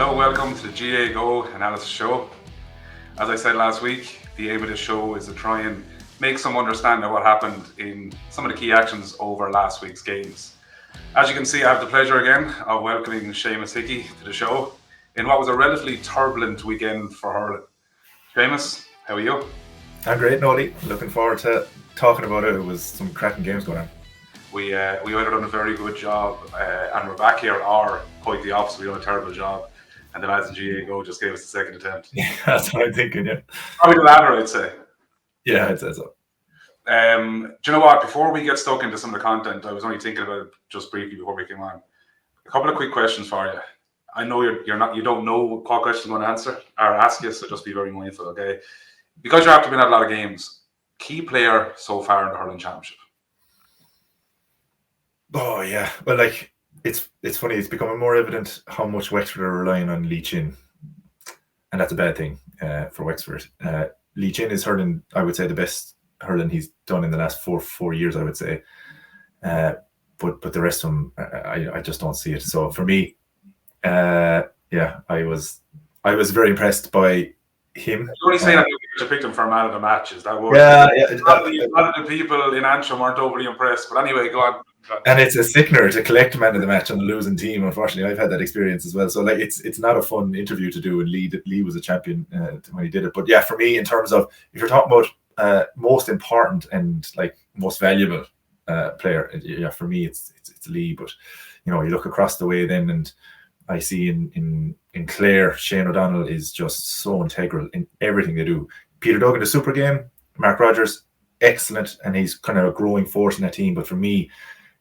Hello, welcome to the Gaago analysis show. As I said last week, the aim of this show is to try and make some understanding of what happened in some of the key actions over last week's games. As you can see, I have the pleasure again of welcoming Séamus to the show in what was a relatively turbulent weekend for hurling. Séamus, how are you? I'm great, Noel. Looking forward to talking about it. It was some cracking games going on. We either done a very good job and we're back here, or quite the opposite, we done a terrible job. And the lads in Gaago just gave us the second attempt. Yeah, that's what I'm thinking, yeah. Probably the latter, I'd say. Yeah, I'd say so. Do you know what? Before we get stuck into some of the content, I was only thinking about it just briefly before we came on. A couple of quick questions for you. I know you don't know what question I'm going to answer or ask you, so just be very mindful, okay? Because you're after being at a lot of games, key player so far in the hurling championship. Oh yeah, well, like it's funny. It's becoming more evident how much Wexford are relying on Lee Chin, and that's a bad thing for Wexford. Lee Chin is hurling, I would say, the best hurling he's done in the last four years, I would say. But the rest of them, I just don't see it. So for me, I was very impressed by him. You only say that you picked him for man of the match. Is that what? Yeah. A lot of the people in Antrim weren't overly impressed. But anyway, go on. And it's a sickener to collect man of the match on the losing team. Unfortunately, I've had that experience as well. So like, it's not a fun interview to do. And Lee was a champion when he did it. But yeah, for me, in terms of if you're talking about most important and like most valuable player, yeah, for me it's Lee. But you know, you look across the way then, and I see in Clare, Shane O'Donnell is just so integral in everything they do. Peter Duggan, the super game, Mark Rogers, excellent, and he's kind of a growing force in that team. But for me,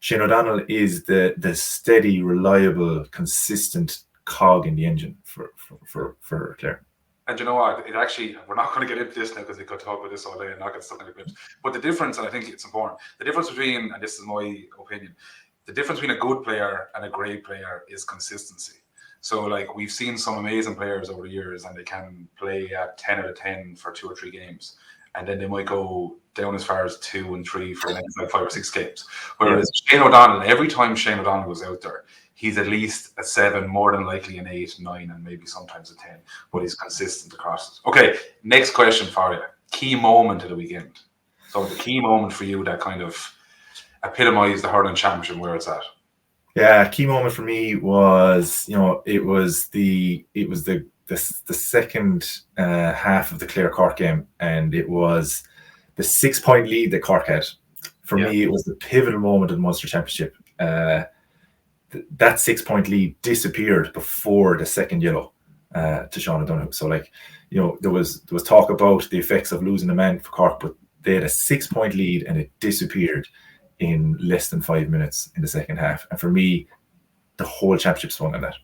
Shane O'Donnell is the steady, reliable, consistent cog in the engine for Clare. And you know what? It actually, we're not going to get into this now because we could talk about this all day and not get stuck in the clips. But the difference, and I think it's important, the difference between, and this is my opinion, the difference between a good player and a great player is consistency. So like we've seen some amazing players over the years and they can play at 10 out of 10 for 2 or 3 games. And then they might go down as far as 2 and 3 for the next like 5 or 6 games. Whereas Shane O'Donnell, every time Shane O'Donnell goes out there, he's at least a 7, more than likely an 8, 9, and maybe sometimes a 10. But he's consistent across it. Okay, next question for you. Key moment of the weekend. So the key moment for you that kind of epitomised the hurling championship where it's at. Yeah, key moment for me was, you know, it was the second half of the Clare Cork game, and it was the 6-point lead that Cork had. For me, it was the pivotal moment of the Munster Championship. That 6-point lead disappeared before the second yellow to Sean O'Donoghue. So, like, you know, there was talk about the effects of losing a man for Cork, but they had a 6-point lead and it disappeared in less than 5 minutes in the second half. And for me, the whole championship swung on that.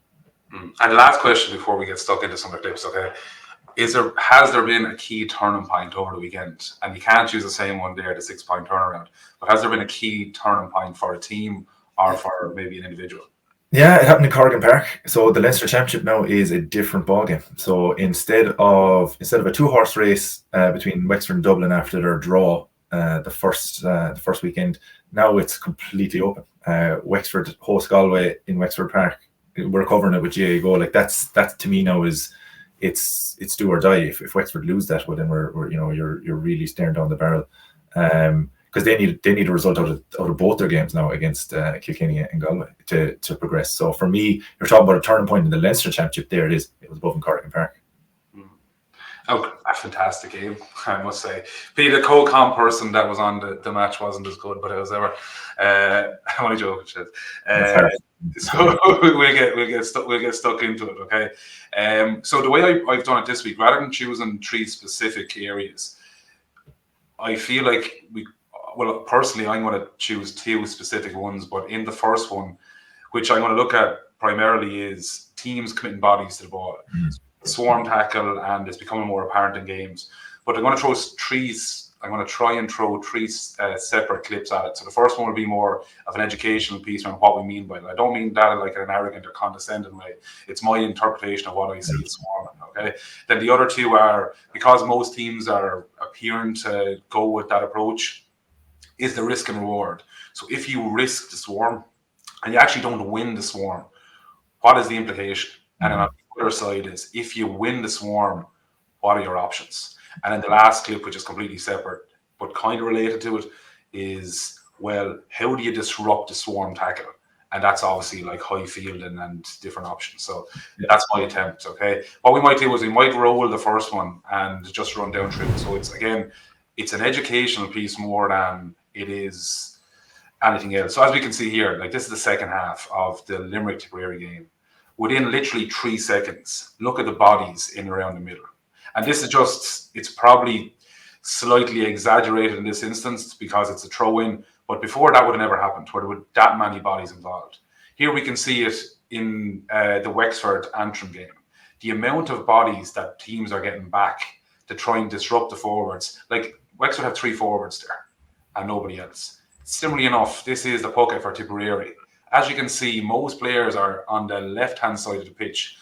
And the last question before we get stuck into some of the clips, okay? Has there been a key turning point over the weekend? And you can't use the same one there, the 6-point turnaround. But has there been a key turning point for a team or for maybe an individual? Yeah, it happened in Corrigan Park. So the Leinster Championship now is a different ballgame. So instead of a 2-horse race between Wexford and Dublin after their draw the first weekend, now it's completely open. Wexford host Galway in Wexford Park. We're covering it with Gaago. Like that to me now is it's do or die. If Wexford lose that, well then we're you know you're really staring down the barrel. Because they need a result out of both their games now against Kilkenny and Galway to progress. So for me, you're talking about a turning point in the Leinster Championship. There it is. It was above in Corrigan Park. Oh, a fantastic game, I must say. Peter, the co-com person that was on the match wasn't as good, but it was ever. I'm only joking, shit. So we'll get stuck into it, okay? So the way I've done it this week, rather than choosing 3 specific areas, I feel like personally, I'm going to choose 2 specific ones. But in the first one, which I'm going to look at primarily, is teams committing bodies to the ball. Swarm tackle, and it's becoming more apparent in games. But I'm going to throw 3. I'm going to try and throw 3 separate clips at it. So the first one will be more of an educational piece on what we mean by it. I don't mean that like in an arrogant or condescending way. It's my interpretation of what I see as swarming. Okay. Then the other 2 are, because most teams are appearing to go with that approach, is the risk and reward. So if you risk the swarm and you actually don't win the swarm, what is the implication? And then on the other side is, if you win the swarm, what are your options? And then the last clip, which is completely separate, but kind of related to it, is, well, how do you disrupt the swarm tackle? And that's obviously like high fielding and different options. So that's my attempt, okay? What we might do is we might roll the first one and just run down through. So it's, again, it's an educational piece more than it is anything else. So as we can see here, like, this is the second half of the Limerick Tipperary game. Within literally 3 seconds, look at the bodies in around the middle. And this is just, it's probably slightly exaggerated in this instance because it's a throw-in, but before that would have never happened, where there were that many bodies involved. Here we can see it in the Wexford Antrim game. The amount of bodies that teams are getting back to try and disrupt the forwards. Like, Wexford have 3 forwards there and nobody else. Similarly enough, this is the pocket for Tipperary. As you can see, most players are on the left-hand side of the pitch,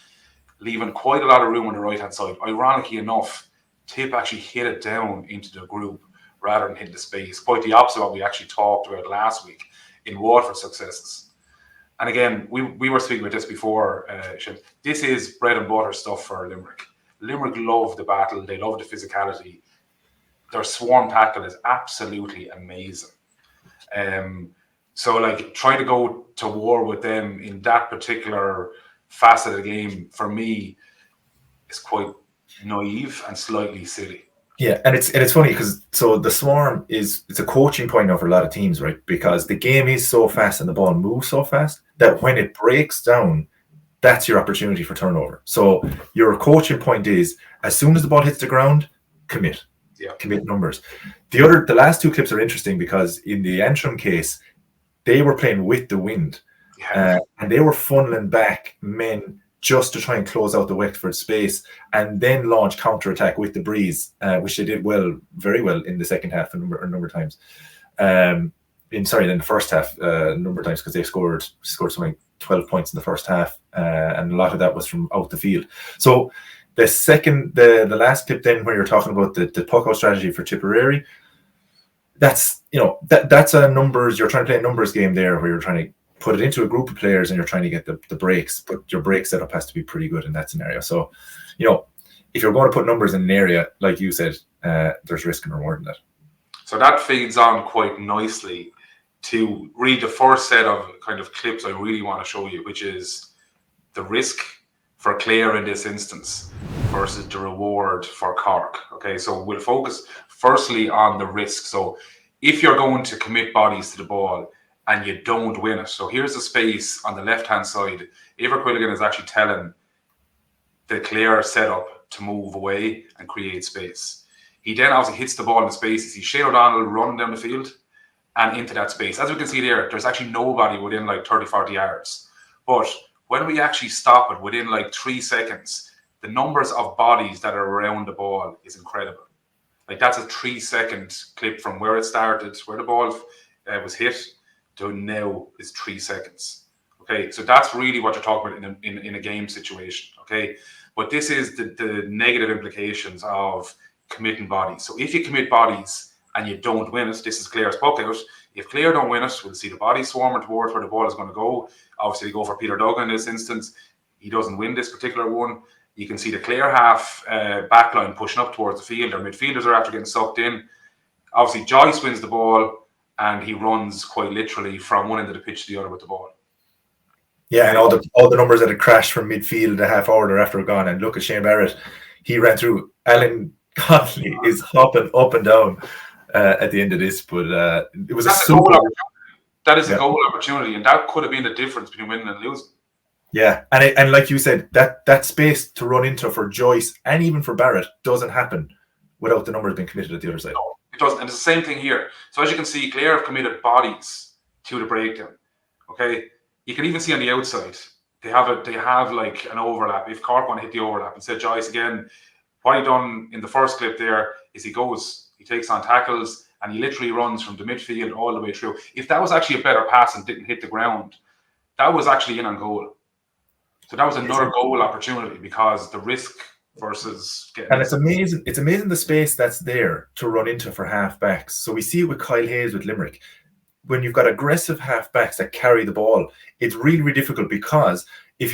leaving quite a lot of room on the right-hand side. Ironically enough, Tip actually hit it down into the group rather than hit the space. Quite the opposite of what we actually talked about last week in Waterford successes. And again, we were speaking about this before. This is bread and butter stuff for Limerick. Limerick love the battle. They love the physicality. Their swarm tackle is absolutely amazing. So, like, trying to go to war with them in that particular facet of the game, for me, is quite naive and slightly silly. Yeah, and it's funny because so the swarm it's a coaching point now for a lot of teams, right? Because the game is so fast and the ball moves so fast that when it breaks down, that's your opportunity for turnover. So your coaching point is, as soon as the ball hits the ground, commit. Yeah. Commit numbers. The last 2 clips are interesting because in the Antrim case, they were playing with the wind, and they were funneling back men just to try and close out the Wexford space and then launch counterattack with the breeze, which they did very well in the second half a number of times. In the first half a number of times, because they scored something like 12 points in the first half, and a lot of that was from out the field. So the last clip then, where you're talking about the puck out strategy for Tipperary, that's a numbers. You're trying to play a numbers game there, where you're trying to put it into a group of players and you're trying to get the breaks, but your break setup has to be pretty good in that scenario. So, if you're going to put numbers in an area, like you said, there's risk and reward in that. So that feeds on quite nicely to read the first set of kind of clips I really want to show you, which is the risk for Clare in this instance versus the reward for Cork. Okay, so we'll focus firstly on the risk. So if you're going to commit bodies to the ball and you don't win it, so here's the space on the left-hand side. Eibhear Quilligan is actually telling the Clare setup to move away and create space. He then obviously hits the ball in the space. You see Shane O'Donnell running down the field and into that space. As we can see there, there's actually nobody within like 30, 40 yards. But when we actually stop it within like 3 seconds, the numbers of bodies that are around the ball is incredible. Like, that's a 3-second clip from where it started, where the ball was hit, to now is 3 seconds. Okay, so that's really what you're talking about in a game situation. Okay, but this is the negative implications of committing bodies. So if you commit bodies and you don't win it, this is Clare's puck out. If Clare don't win it, we'll see the body swarming towards where the ball is going to go. Obviously, they go for Peter Duggan in this instance. He doesn't win this particular one. You can see the Clare half backline pushing up towards the field. Their midfielders are after getting sucked in. Obviously, Joyce wins the ball and he runs quite literally from one end of the pitch to the other with the ball. Yeah, and all the numbers that had crashed from midfield a half hour after gone. And look at Shane Barrett. He ran through. Alan Connolly is hopping up and down at the end of this, but it was a goal opportunity. That is a goal opportunity, and that could have been the difference between winning and losing. Yeah, and like you said, that space to run into for Joyce and even for Barrett doesn't happen without the numbers being committed at the other side. No, it doesn't, and it's the same thing here. So as you can see, Clare have committed bodies to the breakdown. Okay, you can even see on the outside they have like an overlap. If Cork want to hit the overlap, and said Joyce again, what he done in the first clip there is he takes on tackles, and he literally runs from the midfield all the way through. If that was actually a better pass and didn't hit the ground, that was actually in on goal. So that was another goal opportunity because the risk versus getting... And it's amazing the space that's there to run into for half backs. So we see it with Kyle Hayes with Limerick. when you've got aggressive halfbacks that carry the ball, it's really, really difficult, because if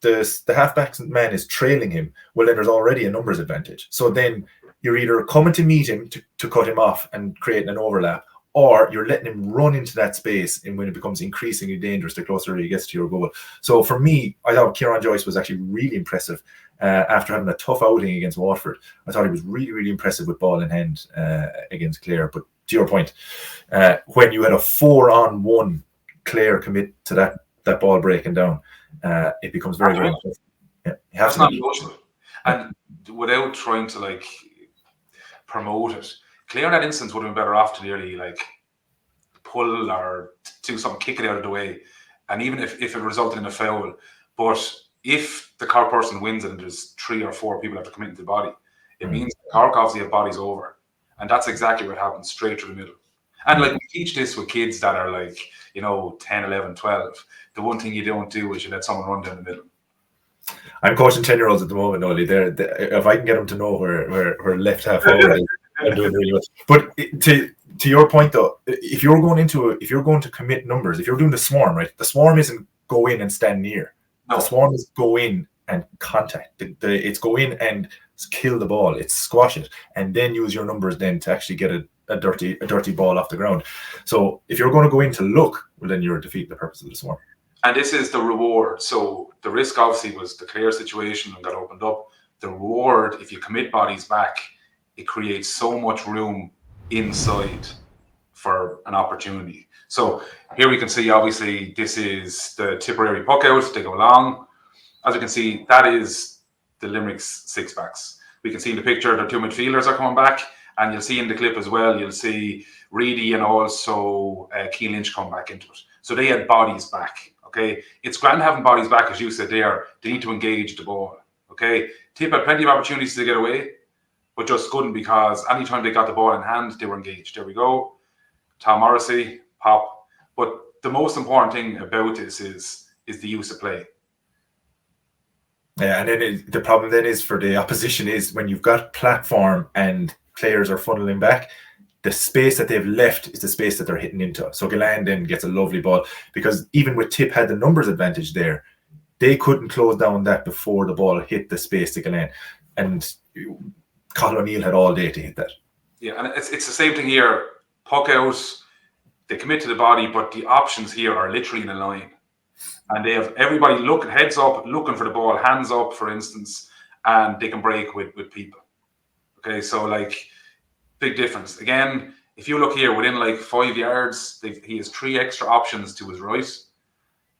the halfback man is trailing him, well, then there's already a numbers advantage. So then you're either coming to meet him to cut him off and create an overlap, or you're letting him run into that space, and when it becomes increasingly dangerous the closer he gets to your goal. So for me, I thought Kieran Joyce was actually really impressive after having a tough outing against Waterford. I thought he was really, really impressive with ball in hand against Clare. But to your point, when you had a 4-on-1 Clare commit to that ball breaking down, it becomes very, very tough. Yeah, you have it's not emotional. And without trying to like promote it, Clare in that instance would have been better off to nearly like pull or do something, kick it out of the way. And even if it resulted in a foul, but if the Cork person wins it and there's 3 or 4 people have to commit into the body, it means Cork obviously have bodies over. And that's exactly what happens, straight through the middle. And like we teach this with kids that are like, 10, 11, 12. The one thing you don't do is you let someone run down the middle. I'm coaching 10-year-olds at the moment, Nolly. If I can get them to know where left half forward is, I'm doing really well. But to your point though, if you're going to commit numbers, if you're doing the swarm, right? The swarm isn't go in and stand near. No. The swarm is go in and contact. It's go in and kill the ball. It's squash it, and then use your numbers then to actually get a dirty ball off the ground. So if you're going to go in to look, well, then you're defeating the purpose of the swarm. And this is the reward. So the risk obviously was the Clare situation and got opened up. The reward, if you commit bodies back, it creates so much room inside for an opportunity. So here we can see, obviously, this is the Tipperary puck out. They go long. As you can see, that is the Limerick's 6-backs. We can see in the picture the 2 midfielders are coming back. And you'll see in the clip as well, you'll see Reedy and also Keane Lynch come back into it. So they had bodies back. Okay, it's grand having bodies back, as you said there. They need to engage the ball. Okay, Tip had plenty of opportunities to get away, but just couldn't, because anytime they got the ball in hand, they were engaged. There we go. Tom Morrissey, pop. But the most important thing about this is the use of play. Yeah, and then the problem then is for the opposition is when you've got platform and players are funneling back, the space that they've left is the space that they're hitting into. So Gillane then gets a lovely ball, because even with Tip had the numbers advantage there, they couldn't close down that before the ball hit the space to Gillane. And Colin O'Neill had all day to hit that. Yeah, and it's the same thing here. Puck out, they commit to the body, but the options here are literally in a line. And they have everybody looking, heads up, looking for the ball, hands up, for instance, and they can break with people. Okay, so like, big difference. Again, if you look here, within like 5 yards, he has 3 extra options to his right.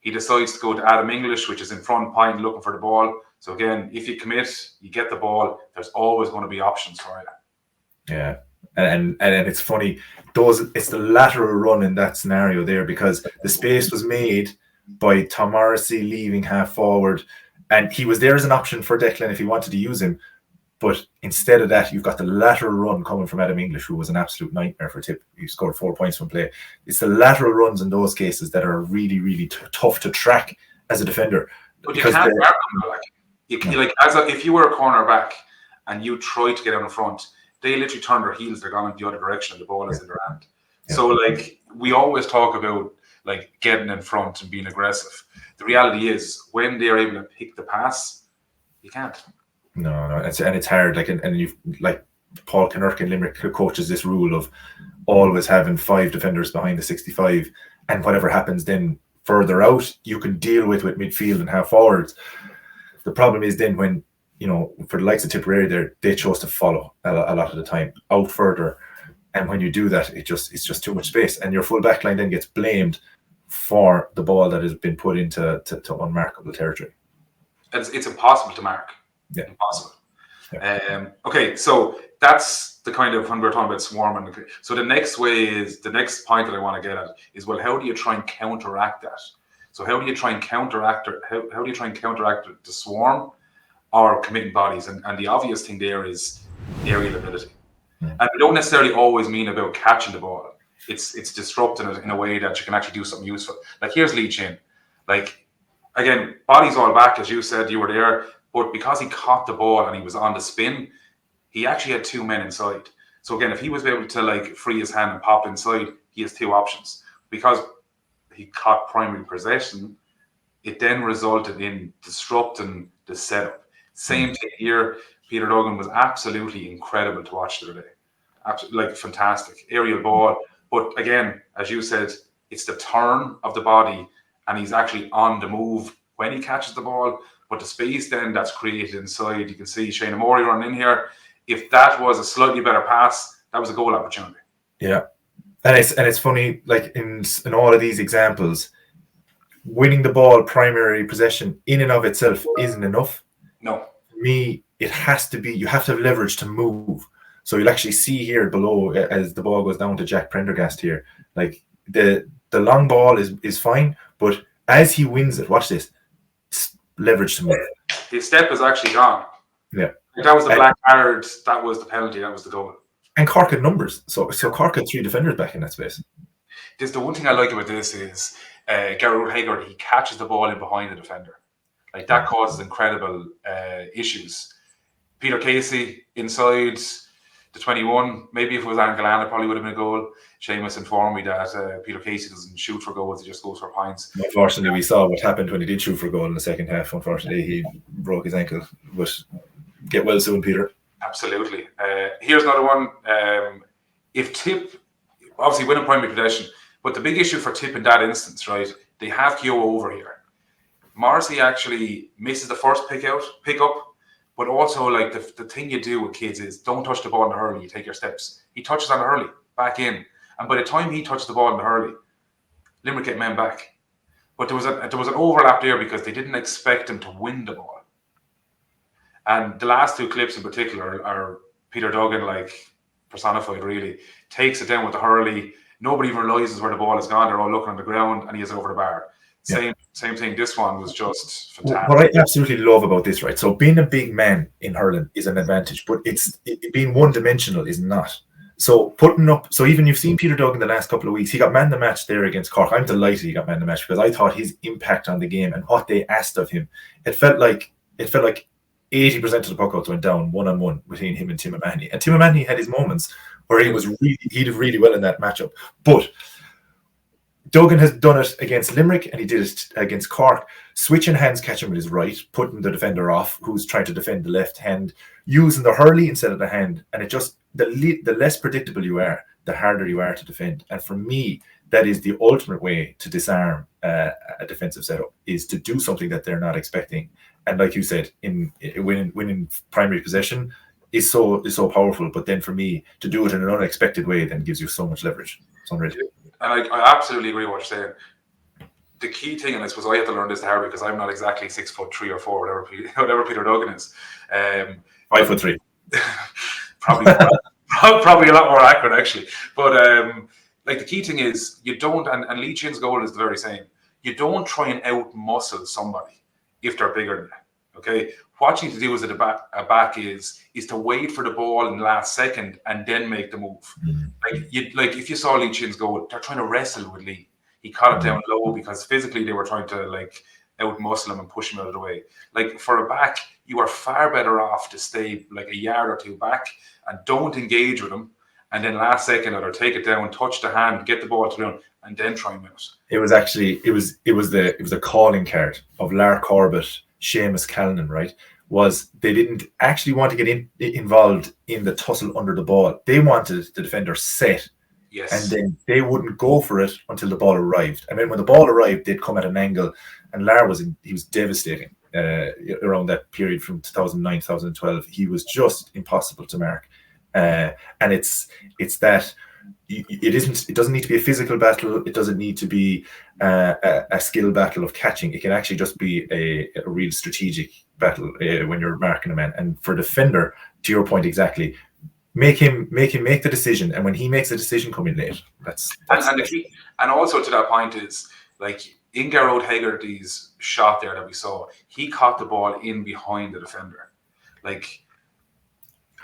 He decides to go to Adam English, which is in front, pine, looking for the ball. So again, if you commit, you get the ball, there's always going to be options for you. Yeah. And it's funny, it's the lateral run in that scenario there, because the space was made by Tom Morrissey leaving half forward, and he was there as an option for Declan if he wanted to use him. But instead of that, you've got the lateral run coming from Adam English, who was an absolute nightmare for Tip. He scored 4 points from play. It's the lateral runs in those cases that are really, really tough to track as a defender. But you can't mark them. If you were a cornerback and you try to get out in front, they literally turn their heels. They're going in the other direction, and the ball is in their hand. Yeah. So, like, we always talk about like getting in front and being aggressive. The reality is, when they're able to pick the pass, you can't. No, it's hard. Like, and you've like Paul Kinnerk in Limerick coaches this rule of always having 5 defenders behind the 65, and whatever happens then further out, you can deal with midfield and half forwards. The problem is then when, for the likes of Tipperary, they chose to follow a lot of the time out further, and when you do that, it's just too much space, and your full back line then gets blamed for the ball that has been put into unmarkable territory. It's impossible to mark. Yeah. Impossible. Yeah. Okay, so that's the kind of, when we're talking about swarming. So the next point that I want to get at is, well, how do you try and counteract that? So how do you try and counteract the swarm or committing bodies? And the obvious thing there is aerial ability. And we don't necessarily always mean about catching the ball. It's disrupting it in a way that you can actually do something useful. Like, here's Lee Chin. Like, again, bodies all back, as you said, you were there. But because he caught the ball and he was on the spin, he actually had 2 men inside. So again, if he was able to like free his hand and pop inside, he has 2 options. because he caught primary possession, it then resulted in disrupting the setup. Same thing here. Peter Duggan was absolutely incredible to watch the other day. Absolutely, like fantastic aerial ball. But again, as you said, it's the turn of the body, and he's actually on the move when he catches the ball. But the space then that's created inside, you can see Shane Murray running in here. If that was a slightly better pass, that was a goal opportunity. Yeah, and it's funny, like in all of these examples, winning the ball primary possession in and of itself isn't enough. No. For me, it has to be, you have to have leverage to move. So you'll actually see here below, as the ball goes down to Jack Prendergast here, like the long ball is fine, but as he wins it, watch this, leverage to move. His step is actually gone. Yeah. That was the black card, that was the penalty, that was the goal. And Cork had numbers. So Cork had 3 defenders back in that space. The one thing I like about this is Gerard Haggard, he catches the ball in behind the defender. Like that causes incredible issues. Peter Casey inside the 21. Maybe if it was Aaron Gallagher, it probably would have been a goal. Séamus informed me that Peter Casey doesn't shoot for goals, he just goes for points. Unfortunately, we saw what happened when he did shoot for a goal in the second half. Unfortunately, he broke his ankle. But get well soon, Peter. Absolutely. Here's another one. If Tip, obviously winning primary possession, but the big issue for Tip in that instance, right, they have Gaago over here. Morrissey actually misses the first pick up, but also like the thing you do with kids is don't touch the ball in the hurley, you take your steps. He touches on the hurley, back in. And by the time he touched the ball in the hurley, Limerick get men back. But there was an overlap there because they didn't expect him to win the ball. And the last 2 clips in particular are Peter Duggan, like personified really, takes it down with the hurley. Nobody even realises where the ball has gone. They're all looking on the ground and he is over the bar. Same thing. This one was just fantastic. What I absolutely love about this, right? So being a big man in hurling is an advantage, but being one-dimensional is not. So putting up, so even you've seen Peter Duggan the last couple of weeks, he got man the match there against Cork. I'm delighted he got man the match because I thought his impact on the game and what they asked of him, it felt like 80% of the puckouts went down one-on-one between him and Tim O'Mahony. And Tim O'Mahony had his moments where he did really well in that matchup. But Duggan has done it against Limerick and he did it against Cork, switching hands, catching with his right, putting the defender off, who's trying to defend the left hand, using the hurley instead of the hand. And it just, the less predictable you are, the harder you are to defend. And for me, that is the ultimate way to disarm a defensive setup, is to do something that they're not expecting. And like you said, in winning primary possession is so powerful. But then for me, to do it in an unexpected way then gives you so much leverage. It's unreal. And I absolutely agree with what you're saying. The key thing, and I suppose I had to learn this the hard way because I'm not exactly 6'3" or 4", whatever Peter Duggan is. 5'3". Probably a lot more accurate actually. But like the key thing is you don't, and Lee Chin's goal is the very same. You don't try and out muscle somebody if they're bigger than you. Okay, what you need to do as a back is to wait for the ball in the last second and then make the move. Like if you saw Lee Chin's goal, they're trying to wrestle with Lee. He caught it down low because physically they were trying to like out muscle him and push him out of the way. Like for a back, you are far better off to stay like a yard or 2 back and don't engage with him. And then last second, either take it down, touch the hand, get the ball to him, and then try and win it. It was actually it was a calling card of Lar Corbett, Séamus Callanan, right? Was they didn't actually want to get involved in the tussle under the ball. They wanted the defender set. Yes. And then they wouldn't go for it until the ball arrived. And then when the ball arrived, they'd come at an angle. And Lar was devastating around that period from 2009, 2012. He was just impossible to mark. And it's that it doesn't need to be a physical battle. It doesn't need to be a skill battle of catching. It can actually just be a real strategic battle when you're marking a man. And for defender, to your point exactly, make him make the decision. And when he makes the decision, come in late. And also to that point is like in Gerard Haggerty's shot there that we saw, he caught the ball in behind the defender. Like,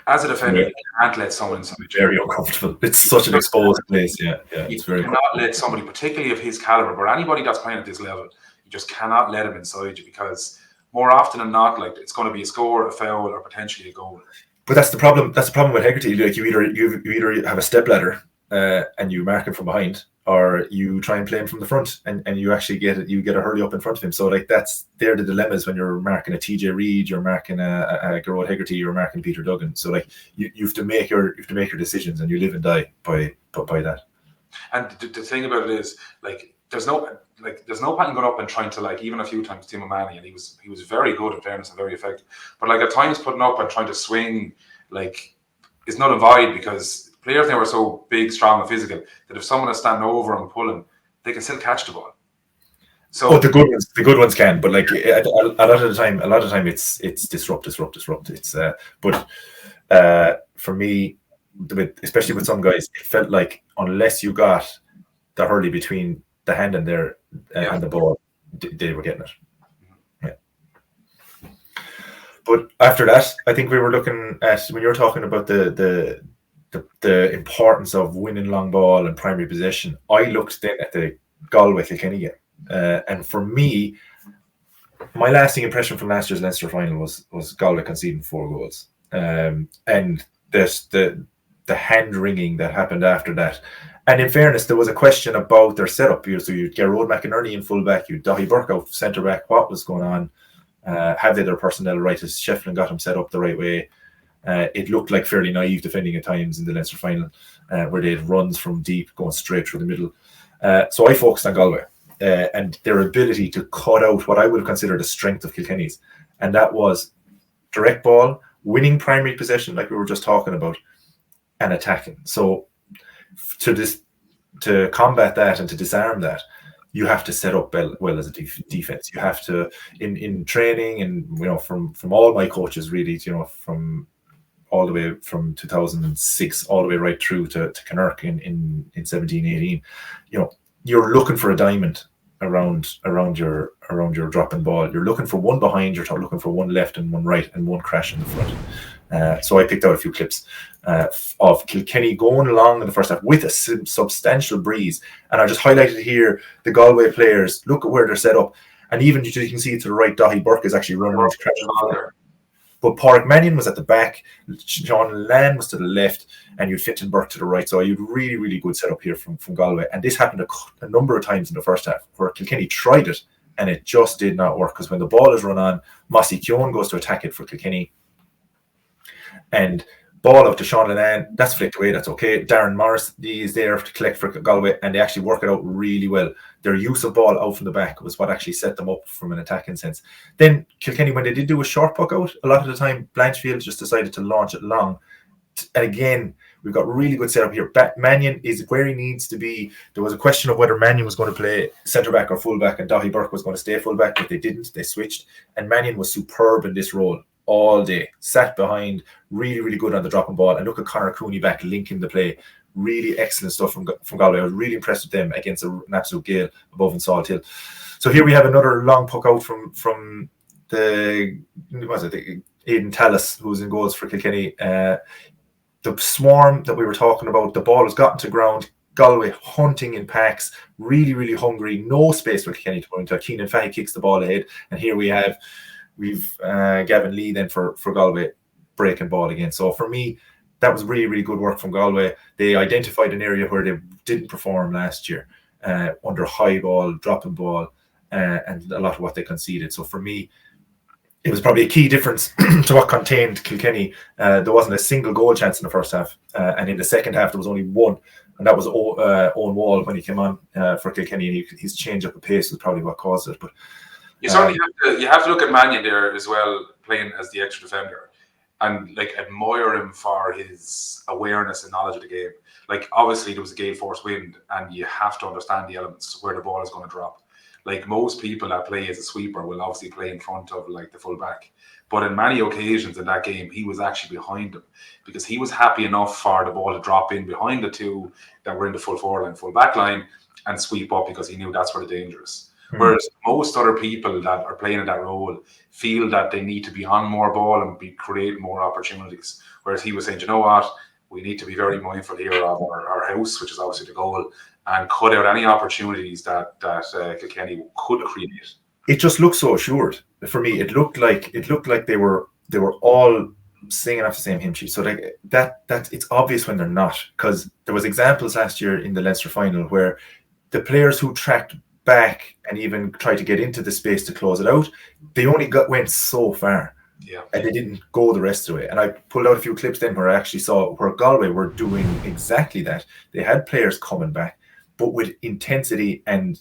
as a defender, you can't let someone inside. Very uncomfortable. It's such an exposed place. Yeah. You cannot let somebody, particularly of his caliber, but anybody that's playing at this level, you just cannot let him inside you because more often than not, like it's going to be a score, a foul, or potentially a goal. But that's the problem. That's the problem with Hegarty. Like you either have a stepladder and you mark him from behind, or you try and play him from the front, and you actually get a hurley up in front of him. So like they're the dilemmas when you're marking a TJ Reid, you're marking a Gerard Hegarty, you're marking Peter Duggan. So like you have to make your decisions, and you live and die by that. And the thing about it is, like, there's no point in going up and trying to, like, even a few times Tim O'Mahony, and he was very good in fairness and very effective. But like at times putting up and trying to swing, like, is not a void, because players now are so big, strong, and physical that if someone is standing over and pulling, they can still catch the ball. So the good ones can, but like a lot of the time, it's disrupt. It's for me, especially with some guys, it felt like unless you got the hurley between the hand and and the ball, they were getting it. Yeah. But after that, I think we were looking at, when you were talking about the importance of winning long ball and primary possession, I looked then at the Galway Kilkenny game, and for me, my lasting impression from last year's Leinster final was Galway conceding 4 goals, and there's the hand wringing that happened after that. And in fairness, there was a question about their setup here. So you'd get Gerard McInerney in full back, you'd Daithí Burke out centre back. What was going on? Have they their personnel right? Has Shefflin got him set up the right way? It looked like fairly naive defending at times in the Leinster final, where they had runs from deep going straight through the middle. So I focused on Galway and their ability to cut out what I would have considered the strength of Kilkenny's, and that was direct ball, winning primary possession, like we were just talking about, and attacking. So to combat that and to disarm that, you have to set up well as a defense. You have to, in training, and from all my coaches, really, from all the way from 2006 all the way right through to Connacht in 17-18, you're looking for a diamond around your dropping ball. You're looking for one behind, you're looking for one left and one right, and one crash in the front. So I picked out a few clips of Kilkenny going along in the first half with a substantial breeze, and I just highlighted here the Galway players. Look at where they're set up, and even you can see to the right, Daithí Burke is actually running into crash. But Pádraig Mannion was at the back, Sean Lan was to the left, and you'd Fintan Burke to the right. So you'd really, really good setup here from Galway. And this happened a number of times in the first half, where Kilkenny tried it, and it just did not work. Because when the ball is run on, Mossy Keown goes to attack it for Kilkenny, and ball out to Sean Lennon, that's flicked away, that's okay. Darren Morris is there to collect for Galway, and they actually work it out really well. Their use of ball out from the back was what actually set them up from an attacking sense. Then Kilkenny, when they did do a short puck out, a lot of the time Blanchfield just decided to launch it long. And again, we've got really good setup here. Mannion is where he needs to be. There was a question of whether Mannion was going to play centre back or full back, and Daithí Burke was going to stay full back, but they didn't. They switched, and Mannion was superb in this role all day. Sat behind, really, really good on the dropping ball. And look at Conor Cooney back linking the play. Really excellent stuff from Galway. I was really impressed with them against an absolute gale above in Salt Hill. So here we have another long puck out from Aidan Tallis, who's in goals for Kilkenny. The swarm that we were talking about, the ball has gotten to ground. Galway hunting in packs, really, really hungry. No space for Kilkenny to go into. Keenan Fahy kicks the ball ahead, and here we've Gavin Lee then for Galway breaking ball again. So for me, that was really, really good work from Galway. They identified an area where they didn't perform last year, under high ball, dropping ball, and a lot of what they conceded. So for me, it was probably a key difference to what contained Kilkenny. There wasn't a single goal chance in the first half, and in the second half there was only one, and that was Owen Wall when he came on for Kilkenny, and his change up of pace was probably what caused it. But you certainly have to look at Mannion there as well, playing as the extra defender, and like admire him for his awareness and knowledge of the game. Like obviously there was a gale force wind, and you have to understand the elements where the ball is going to drop. Like most people that play as a sweeper will obviously play in front of like the full back. But in many occasions in that game, he was actually behind him because he was happy enough for the ball to drop in behind the two that were in the full forward line, full back line, and sweep up because he knew that's where the danger is. Whereas most other people that are playing in that role feel that they need to be on more ball and create more opportunities. Whereas he was saying, you know what, we need to be very mindful here of our house, which is obviously the goal, and cut out any opportunities that Kilkenny could create. It just looked so assured for me. It looked like they were all singing off the same hymn sheet. So like that it's obvious when they're not, because there was examples last year in the Leinster final where the players who tracked back and even tried to get into the space to close it out, they only went so far. Yeah. And they didn't go the rest of the way. And I pulled out a few clips then where I actually saw where Galway were doing exactly that. They had players coming back, but with intensity and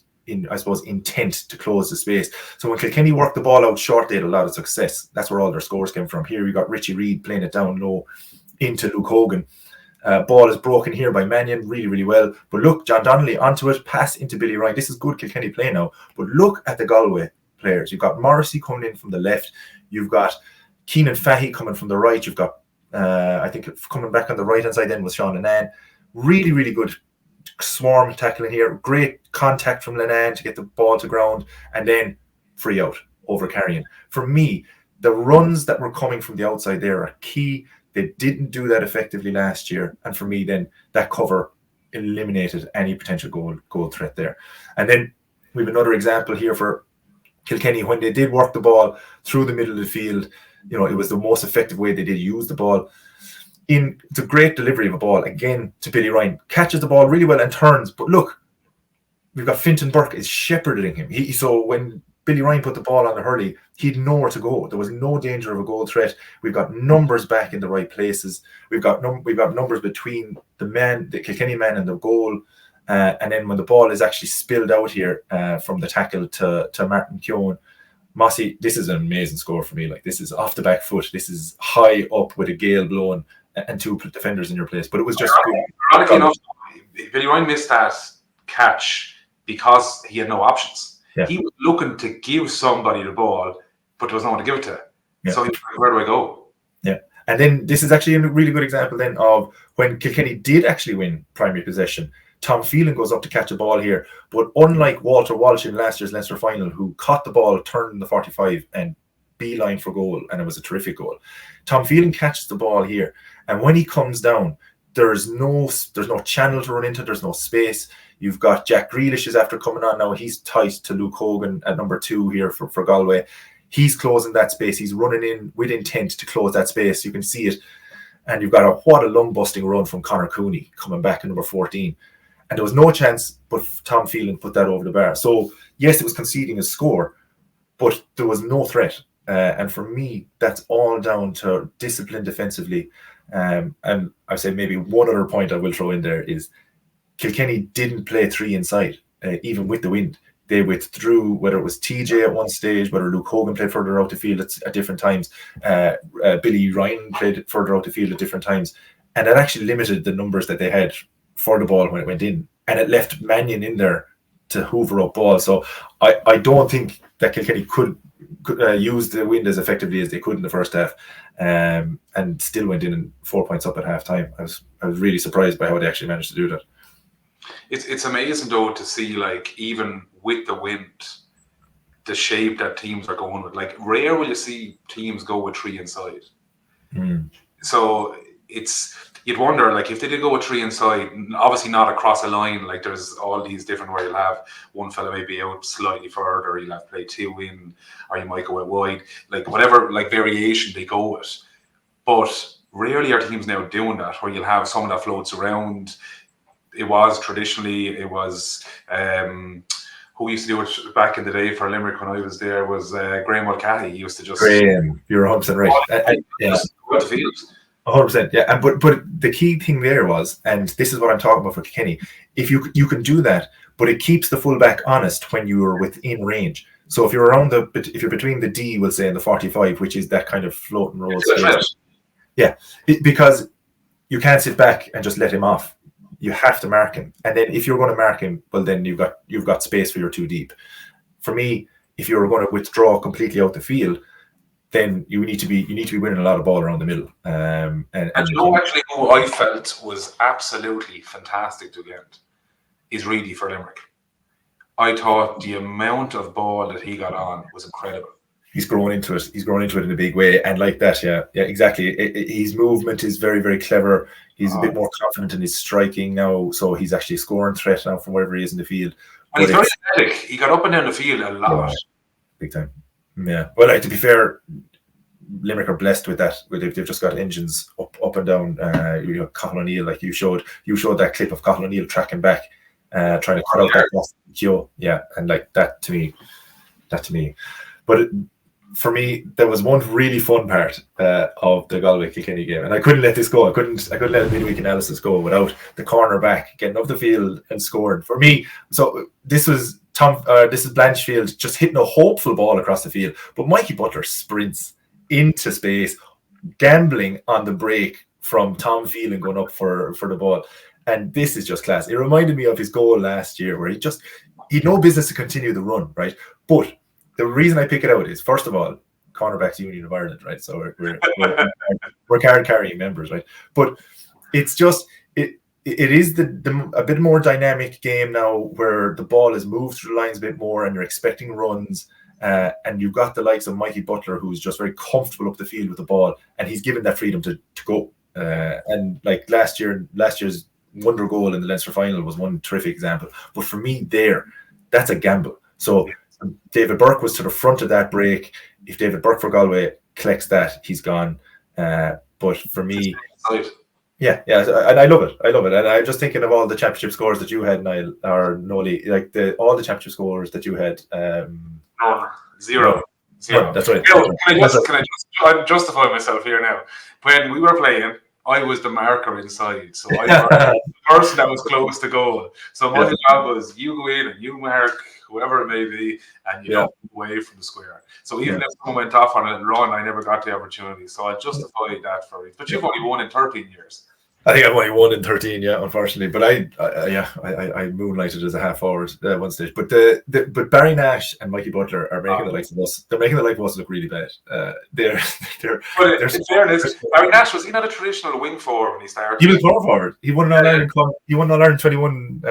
I suppose intent to close the space. So when Kilkenny worked the ball out short, they had a lot of success. That's where all their scores came from. Here you got Richie Reid playing it down low into Luke Hogan. Ball is broken here by Mannion really, really well. But look, John Donnelly onto it, pass into Billy Ryan. This is good Kilkenny play now. But look at the Galway players. You've got Morrissey coming in from the left. You've got Keenan Fahy coming from the right. You've got, I think, coming back on the right-hand side then was Sean Lennon. Really, really good swarm tackling here. Great contact from Lennon to get the ball to ground. And then free out over carrying. For me, the runs that were coming from the outside there are key. They didn't do that effectively last year. And for me, then that cover eliminated any potential goal threat there. And then we have another example here for Kilkenny when they did work the ball through the middle of the field. You know, it was the most effective way they did use the ball. It's a great delivery of a ball again to Billy Ryan. Catches the ball really well and turns. But look, we've got Fintan Burke is shepherding him. So when Billy Ryan put the ball on the hurley, he had nowhere to go. There was no danger of a goal threat. We've got numbers back in the right places. We've got numbers between the Kilkenny man and the goal. And then when the ball is actually spilled out here from the tackle to Martin Keown, Mossy, this is an amazing score for me. Like, this is off the back foot. This is high up with a gale blowing and two defenders in your place. But it was just ironically enough, Billy Ryan missed that catch because he had no options. Yeah. He was looking to give somebody the ball, but there was no one to give it to. Yeah. So he was like, where do I go? Yeah. And then this is actually a really good example then of when Kilkenny did actually win primary possession. Tom Phelan goes up to catch a ball here. But unlike Walter Walsh in last year's Leinster final, who caught the ball, turned in the 45 and beeline for goal, and it was a terrific goal. Tom Phelan catches the ball here. And when he comes down, there's no channel to run into. There's no space. You've got Jack Grealish is after coming on now. He's tight to Luke Hogan at number 2 here for Galway. He's closing that space. He's running in with intent to close that space. You can see it. And you've got what a lung-busting run from Conor Cooney coming back at number 14. And there was no chance, but Tom Phelan put that over the bar. So, yes, it was conceding a score, but there was no threat. And for me, that's all down to discipline defensively. And I say maybe one other point I will throw in there is Kilkenny didn't play 3 inside, even with the wind. They withdrew, whether it was TJ at one stage, whether Luke Hogan played further out the field at different times. Billy Ryan played further out the field at different times. And that actually limited the numbers that they had for the ball when it went in. And it left Mannion in there to hoover up balls. So I don't think that Kilkenny could use the wind as effectively as they could in the first half, and still went in 4 points up at half time. I was really surprised by how they actually managed to do that. It's amazing though to see, like, even with the wind, the shape that teams are going with. Like, rare will you see teams go with 3 inside. So you'd wonder, like, if they did go with 3 inside, obviously not across a line, like there's all these different where you'll have one fella maybe out slightly further, you'll have to play 2 in, or you might go out wide, like whatever like variation they go with. But rarely are teams now doing that, where you'll have someone that floats around. It was who used to do it back in the day for Limerick when I was there was Graham Mulcahy. He used to just Graham, you're 100% right. Yeah. 100%, yeah. But the key thing there was, and this is what I'm talking about for Kilkenny, if you can do that, but it keeps the fullback honest when you are within range. So if you're if you're between the D, we'll say, and the 45, which is that kind of float and roll space, yeah, because you can't sit back and just let him off. You have to mark him, and then if you're going to mark him, well, then you've got space for your 2 deep. For me, if you're going to withdraw completely out the field, then you need to be winning a lot of ball around the middle. And you know, actually, who I felt was absolutely fantastic to get is Reedy for Limerick. I thought the amount of ball that he got on was incredible. He's grown into it. He's grown into it in a big way, and like that, yeah, exactly. His movement is very, very clever. He's a bit more confident in his striking now, so he's actually a scoring threat now from wherever he is in the field. And he's very athletic. He got up and down the field a lot. Yeah, big time. Yeah. Well, to be fair, Limerick are blessed with that. They've just got engines up and down. Cathal O'Neill, like you showed that clip of Cathal O'Neill tracking back, trying to cut out that queue. Yeah, and like that to me. But for me, there was one really fun part of the Galway Kilkenny game, and I couldn't let this go. I couldn't let the midweek analysis go without the cornerback getting up the field and scoring. For me, so this is Blanchfield just hitting a hopeful ball across the field, but Mikey Butler sprints into space, gambling on the break from Tom Phelan going up for the ball. And this is just class. It reminded me of his goal last year where he'd no business to continue the run, right? But the reason I pick it out is, first of all, Cornerbacks Union of Ireland, right? So we're card-carrying members, right? But it's just, it is a bit more dynamic game now where the ball is moved through the lines a bit more and you're expecting runs. And you've got the likes of Mikey Butler, who's just very comfortable up the field with the ball, and he's given that freedom to go. And like last year's wonder goal in the Leinster final was one terrific example. But for me, that's a gamble. So David Burke was to the front of that break. If David Burke for Galway collects that, he's gone. But for me, yeah, and I love it. And I'm just thinking of all the championship scores that you had, Niall, or Noli, like all the championship scores that you had. Zero. That's right. Can I just justify myself here now? When we were playing, I was the marker inside, so I was the person that was close to goal. So my job was you go in and you mark whoever it may be, and you don't move away from the square. So even if someone went off on a run, I never got the opportunity. So I justify that for it. But you've only won in 13 years. I think I've only won in 13, unfortunately. But I moonlighted as a half forward at one stage. But but Barry Nash and Mikey Butler are making the likes of us. They're making the likes of us look really bad. They're in fairness, Barry Nash, was he not a traditional wing forward when he started? He was corner forward. He won an All-Ireland. He won All-Ireland 21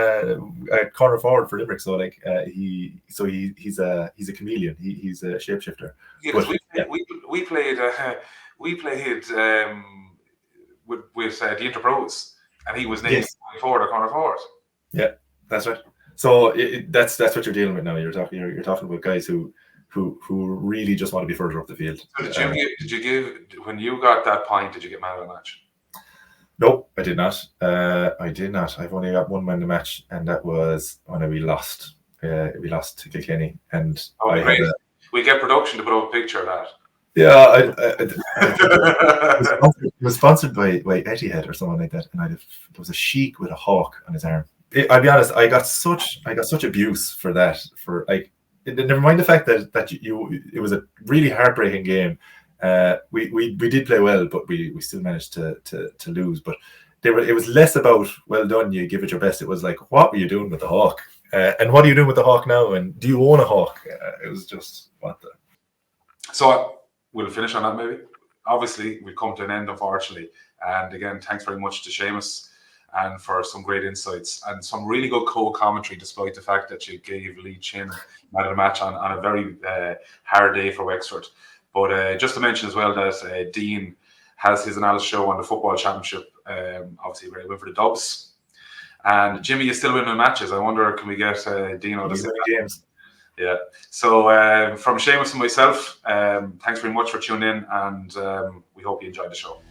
corner forward for Limerick. So like he's a chameleon. He's a shapeshifter. Yeah, we played. With the Interpros, and he was named forward or corner forward. Yeah, that's right. So that's what you're dealing with now. You're talking about guys who really just want to be further up the field. So did you give when you got that point? Did you get man of the match? No, I did not. I've only got one man of the match, and that was when we lost. We lost to Kilkenny, and we get production to put up a picture of that. Yeah, it was sponsored by Etihad or something like that, and there was a sheik with a hawk on his arm. I'll be honest, I got such abuse for that. For like, never mind the fact that it was a really heartbreaking game. We did play well, but we still managed to lose. But it was less about well done, you give it your best. It was like, what were you doing with the hawk? And what are you doing with the hawk now? And do you own a hawk? It was just what the. So. We'll finish on that maybe. Obviously, we've come to an end, unfortunately. And again, thanks very much to Séamus and for some great insights and some really good co-commentary, despite the fact that you gave Lee Chin man of the match on a very hard day for Wexford. But just to mention as well that Dean has his analysis show on the football championship. Obviously, very well for the Dubs. And Jimmy is still winning matches. I wonder, can we get Dean on the games? Yeah. So from Séamus and myself, thanks very much for tuning in, and we hope you enjoyed the show.